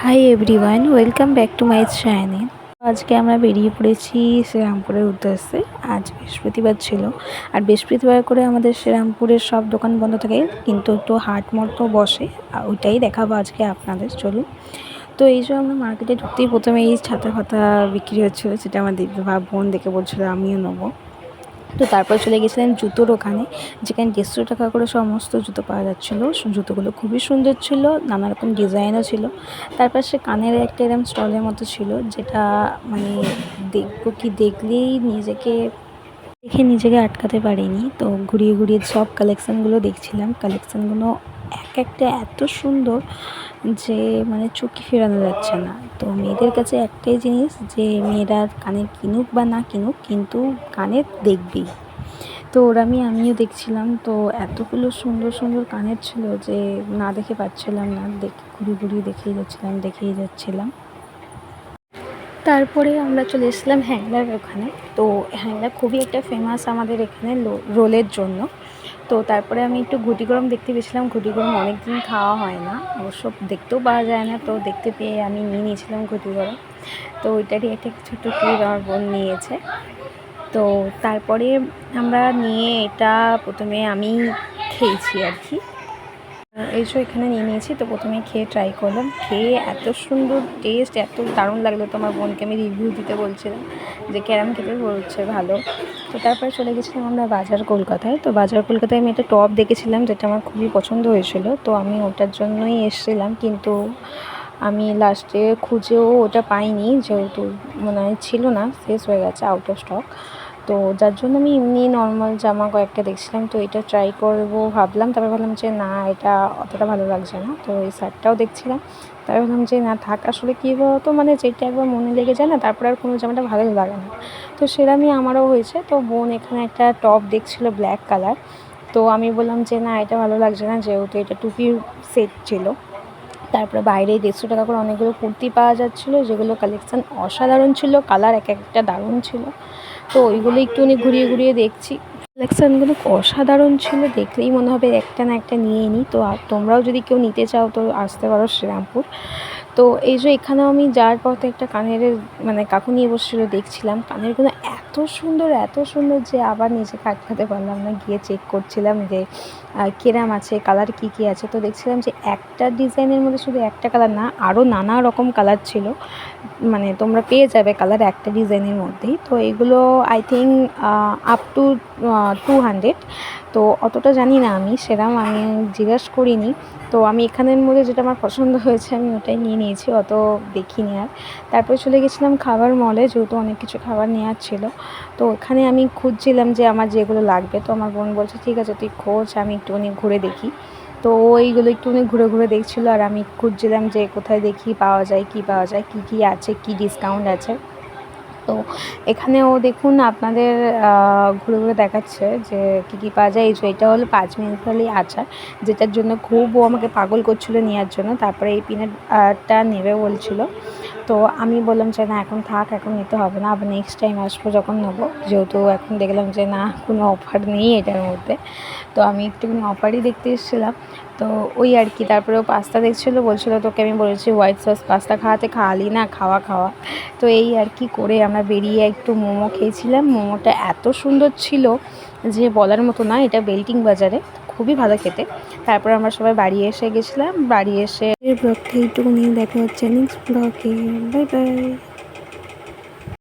Hi everyone, welcome back to my channel. আজকে আমরা বেরিয়ে পড়েছি শ্রীরামপুরের উদ্দেশ্যে। আজ বৃহস্পতিবার ছিল, আর বৃহস্পতিবার করে আমাদের শ্রীরামপুরের সব দোকান বন্ধ থাকে, কিন্তু একটু হাট মতো বসে, ওইটাই দেখাবো আজকে আপনাদের। চলুন। তো এই যে আমরা মার্কেটে ঢুকতেই প্রথমে এই ছাতা ফাতা বিক্রি হচ্ছিলো, সেটা আমার দিদি বা বোন দেখে বলছিলো আমিও নেবো। তো তারপর চলে গেছিলাম জুতোর ওখানে, যেখানে 150 টাকা করে সমস্ত জুতো পাওয়া যাচ্ছিলো। জুতোগুলো খুবই সুন্দর ছিল, নানা রকম ডিজাইনও ছিল। তারপর সে কানের একটা এরকম স্টলের মতো ছিল, যেটা মানে দেখবো কি দেখলেই নিজেকে আটকাতে পারিনি। তো ঘুরিয়ে ঘুরিয়ে সব কালেকশানগুলো দেখছিলাম। কালেকশানগুলো এক একটা এত সুন্দর যে মানে চোখে ফেরানো যাচ্ছে না। তো মেয়েদের কাছে একটাই জিনিস, যে মেয়েরা কানের কিনুক বা না কিনুক, কিন্তু কানের দেখবেই। তো আমিও দেখছিলাম। তো এতগুলো সুন্দর সুন্দর কানের ছিল যে না দেখে পাচ্ছিলাম না, ঘুরিয়ে ঘুরিয়ে দেখেই যাচ্ছিলাম। তারপরে আমরা চলে এসেছিলাম হ্যাংলার ওখানে। তো হ্যাংলা খুবই একটা ফেমাস আমাদের এখানে রোলের জন্য। তো তারপরে আমি একটু ঘুটি গরম দেখতে পেয়েছিলাম। ঘুটি গরম অনেক দিন খাওয়া হয় না, অবশ্য দেখতেও পাওয়া যায় না। তো দেখতে পেয়ে আমি নিয়ে নিয়েছিলাম ঘুটি গরম। তো ওইটারই একটা ছোট্ট ক্লিপ আমার বোন নিয়েছে। তো তারপরে আমরা নিয়ে এটা প্রথমে আমি খেয়েছি আর কি। এই যে এখানে নিয়ে নিয়েছি। তো প্রথমে খেয়ে ট্রাই করলাম, খেয়ে এত সুন্দর টেস্ট, এত দারুণ লাগলো। তো আমার বোনকে আমি রিভিউ দিতে বলছিলাম যে কেরাম খেতে, বলছে ভালো। তো তারপরে চলে গেছিলাম আমরা বাজার কলকাতায়। তো বাজার কলকাতায় আমি একটা টপ দেখেছিলাম, যেটা আমার খুবই পছন্দ হয়েছিল। তো আমি ওটার জন্যই এসেছিলাম, কিন্তু আমি লাস্টে খুঁজেও ওটা পাইনি, যেহেতু মনে হয় ছিল না, শেষ হয়ে গেছে, আউট অফ স্টক। তো যার জন্য আমি এমনি নর্মাল জামা কয়েকটা দেখছিলাম। তো এটা ট্রাই করবো ভাবলাম, তারপর ভাবলাম যে না, এটা অতটা ভালো লাগছে না। তো এই শার্টটাও দেখছিলাম, তারপর ভাবলাম যে না থাক। আসলে কী বলতো, মানে যেটা একবার মনে লেগে যায় না, তারপর আর কোনো জামাটা ভালোই লাগে না। তো সেরকমই আমারও হয়েছে। তো বোন এখানে একটা টপ দেখছিল ব্ল্যাক কালার। তো আমি বললাম যে না, এটা ভালো লাগছে না, যেহেতু এটা টুপির সেট ছিল। তারপরে বাইরে 150 টাকা করে অনেকগুলো কুর্তি পাওয়া যাচ্ছিলো, যেগুলো কালেকশান অসাধারণ ছিল, কালার এক একটা দারুণ ছিল। তো ওইগুলো একটুখানি ঘুরিয়ে ঘুরিয়ে দেখছি। কালেকশানগুলো অসাধারণ ছিল, দেখলেই মনে হবে একটা না একটা নিয়ে নিই। তো তোমরাও যদি কেউ নিতে চাও তো আসতে পারো শ্রীরামপুর। তো এই যে এখানেও আমি যাওয়ার পথে একটা কানের মানে কাকু নিয়ে বসেছিল, দেখছিলাম কানেরগুলো এত সুন্দর যে আবার নিজেকে আটকাতে পারলাম না, গিয়ে চেক করছিলাম যে কিরম আছে, কালার কী আছে। তো দেখছিলাম যে একটা ডিজাইনের মধ্যে শুধু একটা কালার না, আরও নানা রকম কালার ছিল। মানে তোমরা পেয়ে যাবে কালার একটা ডিজাইনের মধ্যেই। তো এগুলো আই থিঙ্ক আপ টু 200। তো অতটা জানি না আমি, সেরকম আমি জিজ্ঞাসা করিনি। তো আমি এখানের মধ্যে যেটা আমার পছন্দ হয়েছে আমি ওটাই নিয়ে নিয়েছি, অত দেখিনি আর। তারপরে চলে গেছিলাম খাবার মলে, যেহেতু অনেক কিছু খাবার নেওয়ার ছিল। তো ওখানে আমি খুঁজছিলাম যে আমার যেগুলো লাগবে। তো আমার বোন বলছে ঠিক আছে তুই খোঁজ, আমি একটুখানি ঘুরে দেখি। তো এইগুলো একটুখানি ঘুরে ঘুরে দেখছিলো, আর আমি খুঁজছিলাম যে কোথায় দেখি পাওয়া যায়, কী আছে, কী ডিসকাউন্ট আছে। তো এখানেও দেখুন আপনাদের ঘুরে ঘুরে দেখাচ্ছে যে কী পাওয়া যায়। এই যে এটা হলো 5 মিনিটালি আচার, যেটার জন্য খুব ও আমাকে পাগল করছিলো নেওয়ার জন্য। তারপরে এই পিনাটটা নেবে বলছিল। তো আমি বললাম যে না এখন থাক, এখন নিতে হবে না, আবার নেক্সট টাইম আসবো যখন নেবো। যেহেতু এখন দেখলাম যে না, কোনো অফার নেই এটার মধ্যে। তো আমি একটুখানি অফারই দেখতে এসেছিলাম। তো ওই আর কি। তারপরে ও পাস্তা দেখছিলো, বলছিলো তোকে আমি বলেছি হোয়াইট সস পাস্তা খাওয়ালি না, খাওয়া। তো এই আর কি করে আমরা বেরিয়ে একটু মোমো খেয়েছিলাম। মোমোটা এত সুন্দর ছিল যে বলার মতো না, এটা বেল্টিং বাজারে, খুবই ভালো খেতে। তারপর আমরা সবাই বাড়ি এসে গেছিলাম। বাড়ি এসে ব্লগটা এইটুকু নিয়ে দেখা হচ্ছে নেক্সট ব্লগে। Bye bye.